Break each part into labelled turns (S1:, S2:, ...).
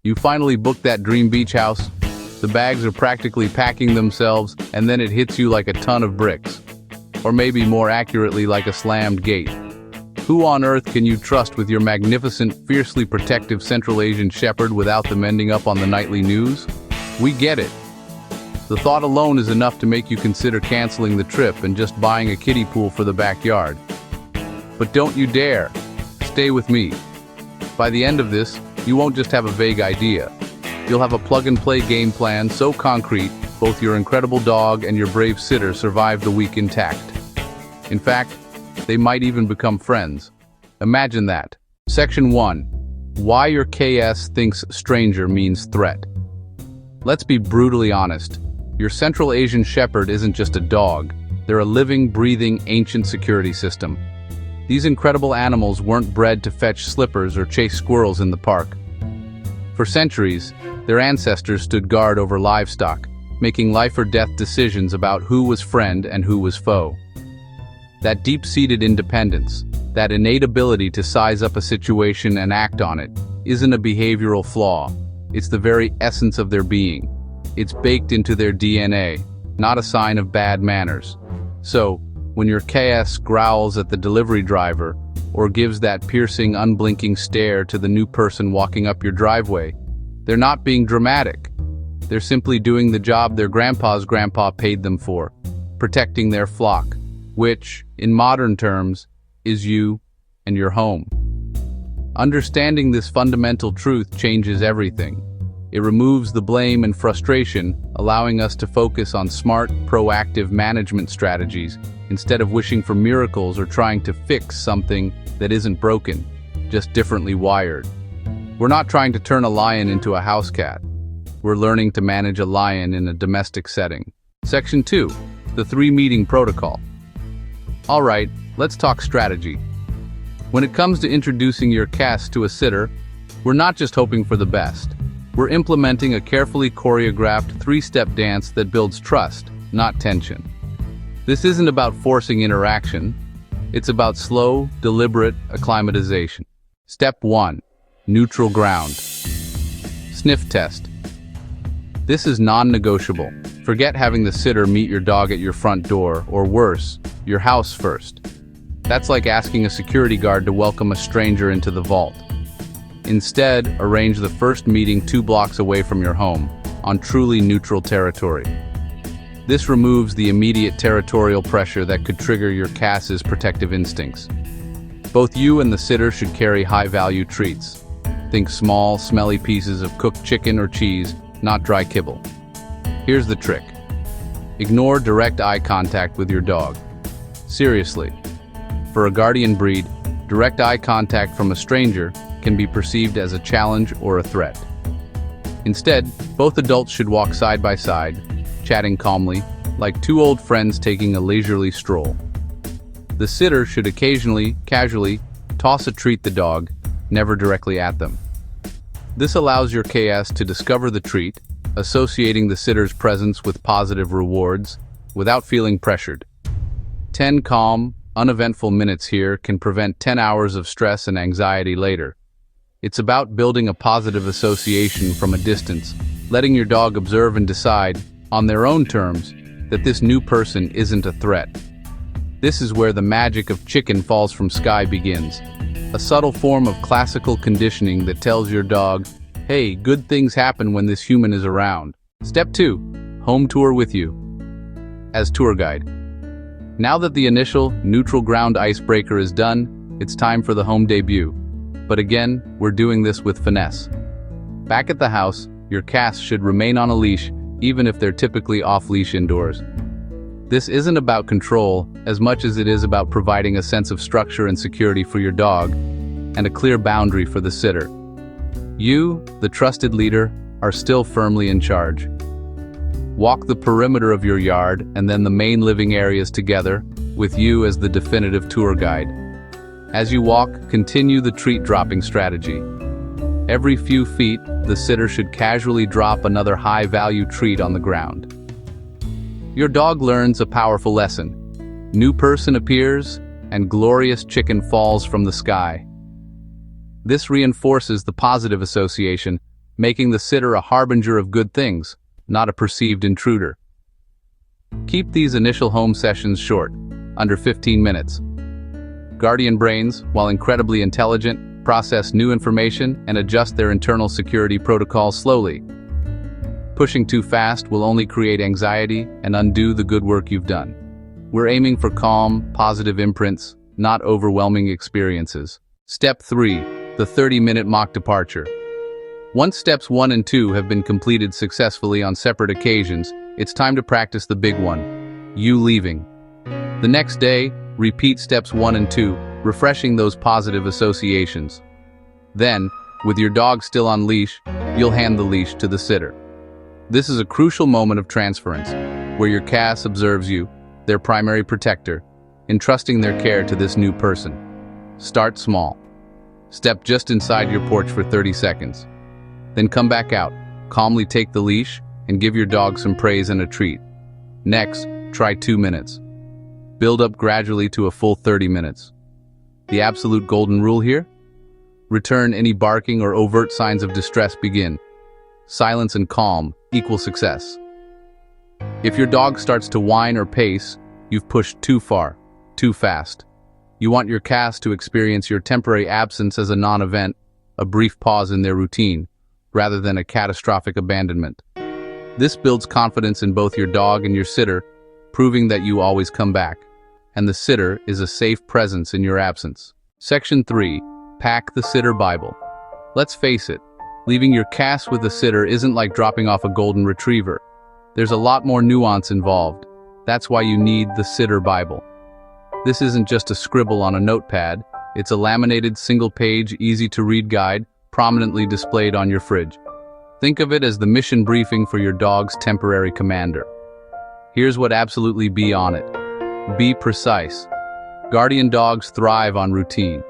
S1: You finally booked that dream beach house. The bags are practically packing themselves, and then it hits you like a ton of bricks. Or maybe more accurately, like a slammed gate. Who on earth can you trust with your magnificent, fiercely protective Central Asian Shepherd without them ending up on the nightly news? We get it. The thought alone is enough to make you consider canceling the trip and just buying a kiddie pool for the backyard. But don't you dare. Stay with me. By the end of this, you won't just have a vague idea. You'll have a plug-and-play game plan so concrete, both your incredible dog and your brave sitter survive the week intact. In fact, they might even become friends. Imagine that. Section 1. Why your KS thinks stranger means threat. Let's be brutally honest. Your Central Asian Shepherd isn't just a dog. They're a living, breathing, ancient security system. These incredible animals weren't bred to fetch slippers or chase squirrels in the park. For centuries, their ancestors stood guard over livestock, making life-or-death decisions about who was friend and who was foe. That deep-seated independence, that innate ability to size up a situation and act on it, isn't a behavioral flaw. It's the very essence of their being. It's baked into their DNA, not a sign of bad manners. So, when your KS growls at the delivery driver or gives that piercing, unblinking stare to the new person walking up your driveway, they're not being dramatic. They're simply doing the job their grandpa's grandpa paid them for, protecting their flock, which, in modern terms, is you and your home. Understanding this fundamental truth changes everything. It removes the blame and frustration, allowing us to focus on smart, proactive management strategies instead of wishing for miracles or trying to fix something that isn't broken, just differently wired. We're not trying to turn a lion into a house cat. We're learning to manage a lion in a domestic setting. Section 2. The 3-meeting protocol. All right, let's talk strategy. When it comes to introducing your KS to a sitter, we're not just hoping for the best. We're implementing a carefully choreographed 3-step dance that builds trust, not tension. This isn't about forcing interaction. It's about slow, deliberate acclimatization. Step 1. Neutral ground. Sniff test. This is non-negotiable. Forget having the sitter meet your dog at your front door, or worse, your house first. That's like asking a security guard to welcome a stranger into the vault. Instead, arrange the first meeting 2 blocks away from your home, on truly neutral territory. This removes the immediate territorial pressure that could trigger your KS's protective instincts. Both you and the sitter should carry high-value treats. Think small, smelly pieces of cooked chicken or cheese, not dry kibble. Here's the trick. Ignore direct eye contact with your dog. Seriously. For a guardian breed, direct eye contact from a stranger can be perceived as a challenge or a threat. Instead, both adults should walk side by side, chatting calmly, like 2 old friends taking a leisurely stroll. The sitter should occasionally, casually, toss a treat the dog, never directly at them. This allows your KS to discover the treat, associating the sitter's presence with positive rewards, without feeling pressured. 10 calm, uneventful minutes here can prevent 10 hours of stress and anxiety later. It's about building a positive association from a distance, letting your dog observe and decide, on their own terms, that this new person isn't a threat. This is where the magic of chicken falls from sky begins, a subtle form of classical conditioning that tells your dog, hey, good things happen when this human is around. Step 2. Home tour with you. As tour guide. Now that the initial neutral ground icebreaker is done, it's time for the home debut. But again, we're doing this with finesse. Back at the house, your KS should remain on a leash, even if they're typically off-leash indoors. This isn't about control as much as it is about providing a sense of structure and security for your dog, and a clear boundary for the sitter. You, the trusted leader, are still firmly in charge. Walk the perimeter of your yard and then the main living areas together, with you as the definitive tour guide. As you walk, continue the treat dropping strategy. Every few feet, the sitter should casually drop another high-value treat on the ground. Your dog learns a powerful lesson. New person appears, and glorious chicken falls from the sky. This reinforces the positive association, making the sitter a harbinger of good things, not a perceived intruder. Keep these initial home sessions short, under 15 minutes. Guardian brains, while incredibly intelligent, process new information and adjust their internal security protocols slowly. Pushing too fast will only create anxiety and undo the good work you've done. We're aiming for calm, positive imprints, not overwhelming experiences. Step 3. The 30-minute mock departure. Once steps 1 and 2 have been completed successfully on separate occasions, it's time to practice the big one: you leaving. The next day, repeat steps 1 and 2, refreshing those positive associations. Then, with your dog still on leash, you'll hand the leash to the sitter. This is a crucial moment of transference, where your CAS observes you, their primary protector, entrusting their care to this new person. Start small. Step just inside your porch for 30 seconds. Then come back out, calmly take the leash, and give your dog some praise and a treat. Next, try 2 minutes. Build up gradually to a full 30 minutes. The absolute golden rule here? Return any barking or overt signs of distress begin. Silence and calm equal success. If your dog starts to whine or pace, you've pushed too far, too fast. You want your CAS to experience your temporary absence as a non-event, a brief pause in their routine, rather than a catastrophic abandonment. This builds confidence in both your dog and your sitter, proving that you always come back, and the sitter is a safe presence in your absence. Section 3. Pack the Sitter Bible. Let's face it, leaving your CAS with a sitter isn't like dropping off a golden retriever. There's a lot more nuance involved. That's why you need the Sitter Bible. This isn't just a scribble on a notepad, it's a laminated single-page, easy-to-read guide prominently displayed on your fridge. Think of it as the mission briefing for your dog's temporary commander. Here's what absolutely be on it. Be precise. Guardian dogs thrive on routine.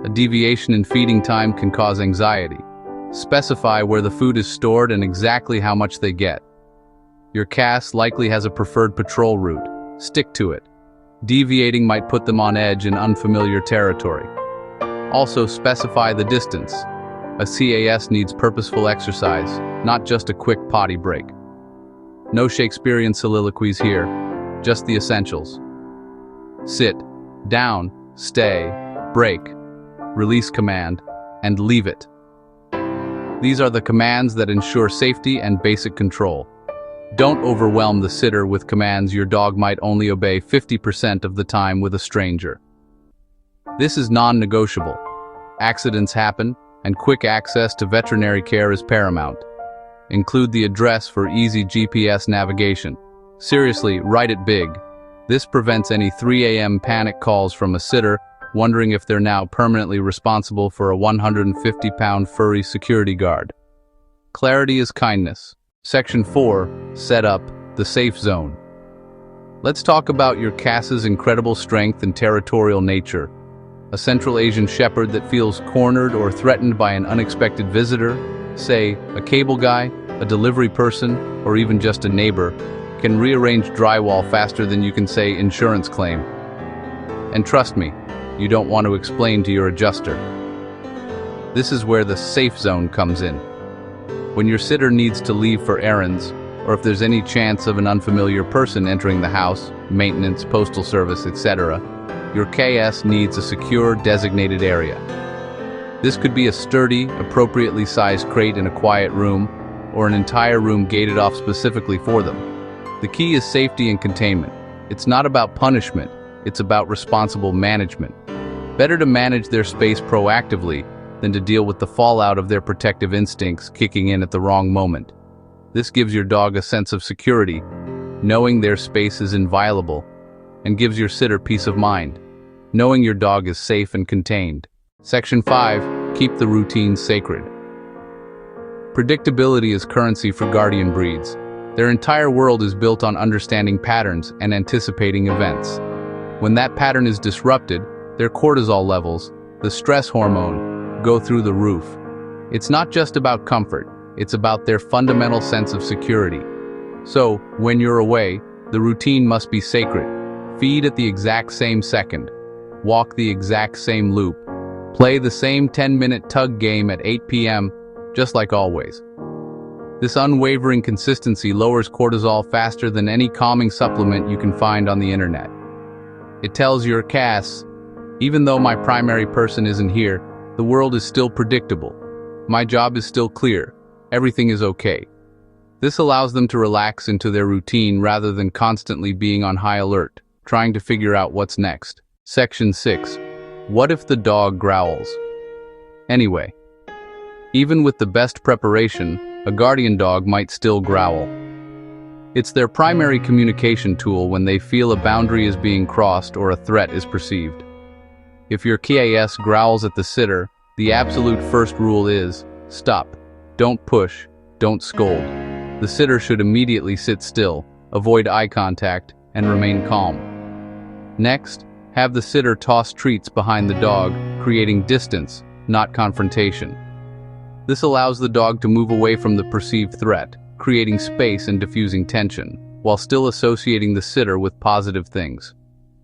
S1: A deviation in feeding time can cause anxiety. Specify where the food is stored and exactly how much they get. Your CAS likely has a preferred patrol route. Stick to it. Deviating might put them on edge in unfamiliar territory. Also, specify the distance. A CAS needs purposeful exercise, not just a quick potty break. No Shakespearean soliloquies here, just the essentials. Sit, down, stay, break, release command, and leave it. These are the commands that ensure safety and basic control. Don't overwhelm the sitter with commands your dog might only obey 50% of the time with a stranger. This is non-negotiable. Accidents happen, and quick access to veterinary care is paramount. Include the address for easy GPS navigation. Seriously, write it big. This prevents any 3 a.m. panic calls from a sitter wondering if they're now permanently responsible for a 150-pound furry security guard. Clarity is kindness. Section 4. Set up the safe zone. Let's talk about your CAS's incredible strength and territorial nature. A Central Asian Shepherd that feels cornered or threatened by an unexpected visitor, say a cable guy, a delivery person, or even just a neighbor, can rearrange drywall faster than you can say insurance claim. And trust me, you don't want to explain to your adjuster. This is where the safe zone comes in. When your sitter needs to leave for errands, or if there's any chance of an unfamiliar person entering the house, maintenance, postal service, etc., your CAS needs a secure, designated area. This could be a sturdy, appropriately sized crate in a quiet room, or an entire room gated off specifically for them. The key is safety and containment. It's not about punishment, it's about responsible management. Better to manage their space proactively than to deal with the fallout of their protective instincts kicking in at the wrong moment. This gives your dog a sense of security, knowing their space is inviolable, and gives your sitter peace of mind, knowing your dog is safe and contained. Section 5. Keep the routine sacred. Predictability is currency for guardian breeds. Their entire world is built on understanding patterns and anticipating events. When that pattern is disrupted, their cortisol levels, the stress hormone, go through the roof. It's not just about comfort, it's about their fundamental sense of security. So, when you're away, the routine must be sacred. Feed at the exact same second. Walk the exact same loop. Play the same 10-minute tug game at 8 p.m. just like always. This unwavering consistency lowers cortisol faster than any calming supplement you can find on the internet. It tells your CAS, even though my primary person isn't here, the world is still predictable. My job is still clear. Everything is okay. This allows them to relax into their routine rather than constantly being on high alert, trying to figure out what's next. Section 6. What if the dog growls? Anyway, even with the best preparation, a guardian dog might still growl. It's their primary communication tool when they feel a boundary is being crossed or a threat is perceived. If your KAS growls at the sitter, the absolute first rule is, stop, don't push, don't scold. The sitter should immediately sit still, avoid eye contact, and remain calm. Next, have the sitter toss treats behind the dog, creating distance, not confrontation. This allows the dog to move away from the perceived threat, creating space and diffusing tension, while still associating the sitter with positive things.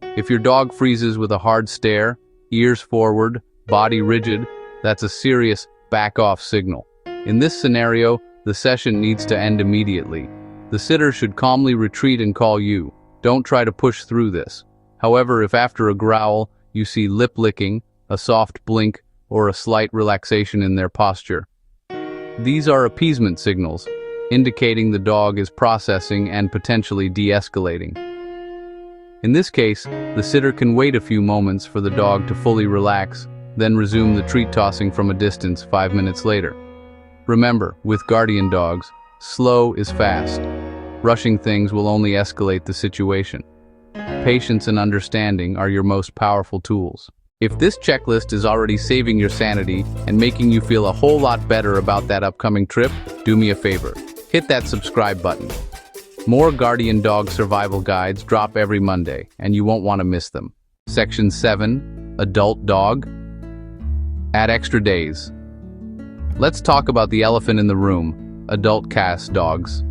S1: If your dog freezes with a hard stare, ears forward, body rigid, that's a serious back-off signal. In this scenario, the session needs to end immediately. The sitter should calmly retreat and call you. Don't try to push through this. However, if after a growl, you see lip licking, a soft blink, or a slight relaxation in their posture, these are appeasement signals, indicating the dog is processing and potentially de-escalating. In this case, the sitter can wait a few moments for the dog to fully relax, then resume the treat tossing from a distance 5 minutes later. Remember, with guardian dogs, slow is fast. Rushing things will only escalate the situation. Patience and understanding are your most powerful tools. If this checklist is already saving your sanity and making you feel a whole lot better about that upcoming trip, do me a favor. Hit that subscribe button. More guardian dog survival guides drop every Monday, and you won't want to miss them. Section 7. Adult dog. Add extra days. Let's talk about the elephant in the room, adult CAS dogs.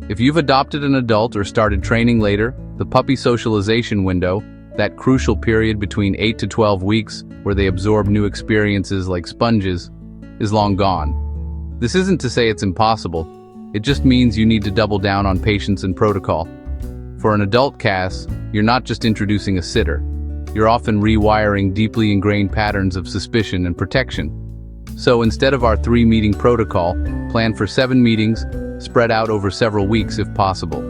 S1: If you've adopted an adult or started training later, the puppy socialization window, that crucial period between 8 to 12 weeks where they absorb new experiences like sponges, is long gone. This isn't to say it's impossible, it just means you need to double down on patience and protocol. For an adult CAS, you're not just introducing a sitter, you're often rewiring deeply ingrained patterns of suspicion and protection. So instead of our 3-meeting protocol, plan for 7 meetings, spread out over several weeks if possible.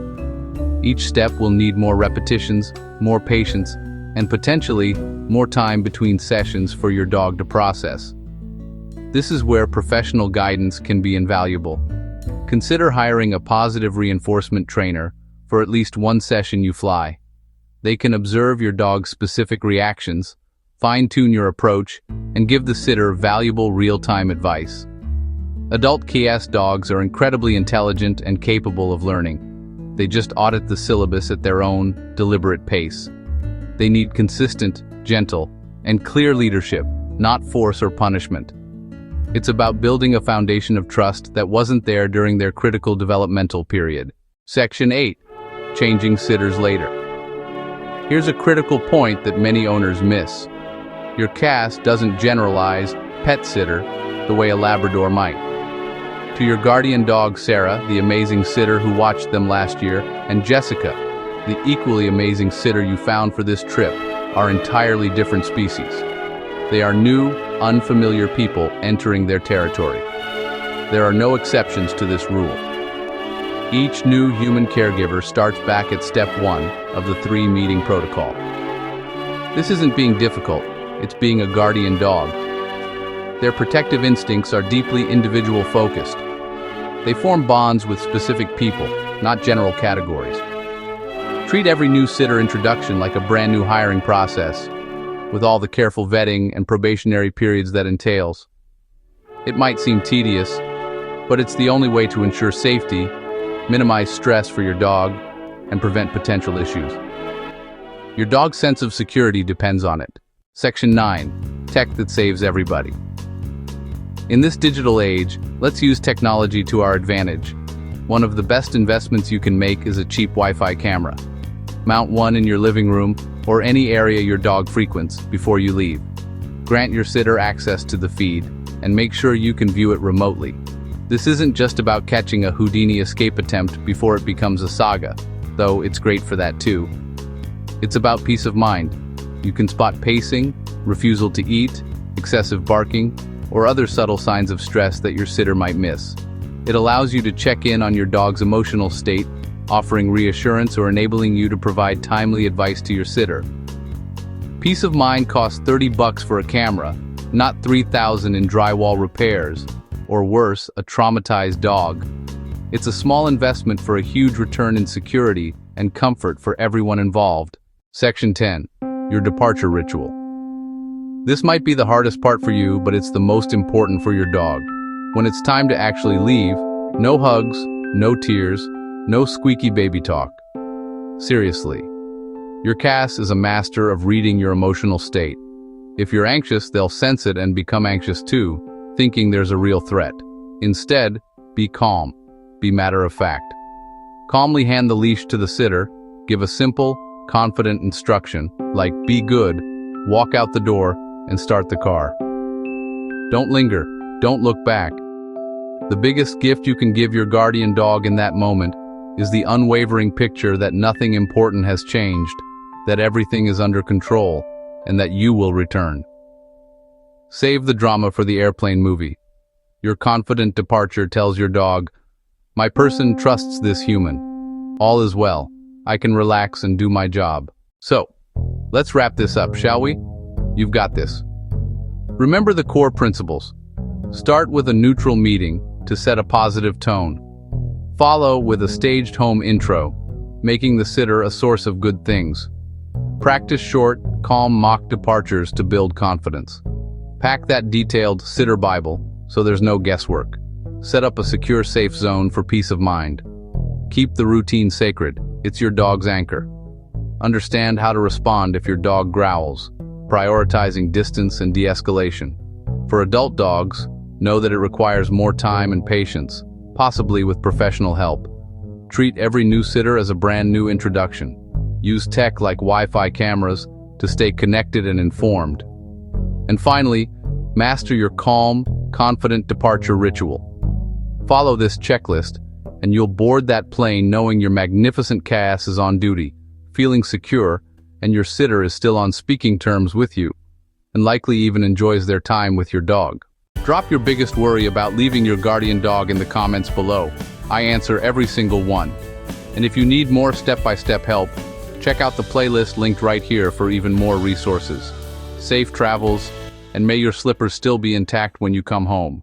S1: Each step will need more repetitions, more patience, and potentially more time between sessions for your dog to process. This is where professional guidance can be invaluable. Consider hiring a positive reinforcement trainer for at least one session you fly. They can observe your dog's specific reactions, fine-tune your approach, and give the sitter valuable real-time advice. Adult CAS dogs are incredibly intelligent and capable of learning. They just audit the syllabus at their own, deliberate pace. They need consistent, gentle, and clear leadership, not force or punishment. It's about building a foundation of trust that wasn't there during their critical developmental period. Section 8. Changing sitters later. Here's a critical point that many owners miss. Your CAS doesn't generalize pet sitter the way a Labrador might. To your guardian dog Sarah, the amazing sitter who watched them last year, and Jessica, the equally amazing sitter you found for this trip, are entirely different species. They are new, unfamiliar people entering their territory. There are no exceptions to this rule. Each new human caregiver starts back at step 1 of the 3-meeting protocol. This isn't being difficult, it's being a guardian dog. Their protective instincts are deeply individual-focused. They form bonds with specific people, not general categories. Treat every new sitter introduction like a brand new hiring process, with all the careful vetting and probationary periods that entails. It might seem tedious, but it's the only way to ensure safety, minimize stress for your dog, and prevent potential issues. Your dog's sense of security depends on it. Section 9. Tech that saves everybody. In this digital age, let's use technology to our advantage. One of the best investments you can make is a cheap Wi-Fi camera. Mount one in your living room or any area your dog frequents before you leave. Grant your sitter access to the feed and make sure you can view it remotely. This isn't just about catching a Houdini escape attempt before it becomes a saga, though it's great for that too. It's about peace of mind. You can spot pacing, refusal to eat, excessive barking, or other subtle signs of stress that your sitter might miss. It allows you to check in on your dog's emotional state, offering reassurance or enabling you to provide timely advice to your sitter. Peace of mind costs $30 for a camera, not $3,000 in drywall repairs, or worse, a traumatized dog. It's a small investment for a huge return in security and comfort for everyone involved. Section 10. Your departure ritual. This might be the hardest part for you, but it's the most important for your dog. When it's time to actually leave, no hugs, no tears, no squeaky baby talk. Seriously. Your CAS is a master of reading your emotional state. If you're anxious, they'll sense it and become anxious too, thinking there's a real threat. Instead, be calm. Be matter of fact. Calmly hand the leash to the sitter, give a simple, confident instruction, like be good, walk out the door, and start the car. Don't linger, don't look back. The biggest gift you can give your guardian dog in that moment is the unwavering picture that nothing important has changed, that everything is under control, and that you will return. Save the drama for the airplane movie. Your confident departure tells your dog, "My person trusts this human. All is well. I can relax and do my job." So, let's wrap this up, shall we? You've got this. Remember the core principles. Start with a neutral meeting to set a positive tone. Follow with a staged home intro, making the sitter a source of good things. Practice short, calm mock departures to build confidence. Pack that detailed sitter Bible so there's no guesswork. Set up a secure safe zone for peace of mind. Keep the routine sacred. It's your dog's anchor. Understand how to respond if your dog growls, prioritizing distance and de-escalation. For adult dogs, know that it requires more time and patience, possibly with professional help. Treat every new sitter as a brand new introduction. Use tech like Wi-Fi cameras to stay connected and informed. And finally, master your calm, confident departure ritual. Follow this checklist, and you'll board that plane knowing your magnificent CAS is on duty, feeling secure, and your sitter is still on speaking terms with you, and likely even enjoys their time with your dog. Drop your biggest worry about leaving your guardian dog in the comments below. I answer every single one. And if you need more step-by-step help, check out the playlist linked right here for even more resources. Safe travels, and may your slippers still be intact when you come home.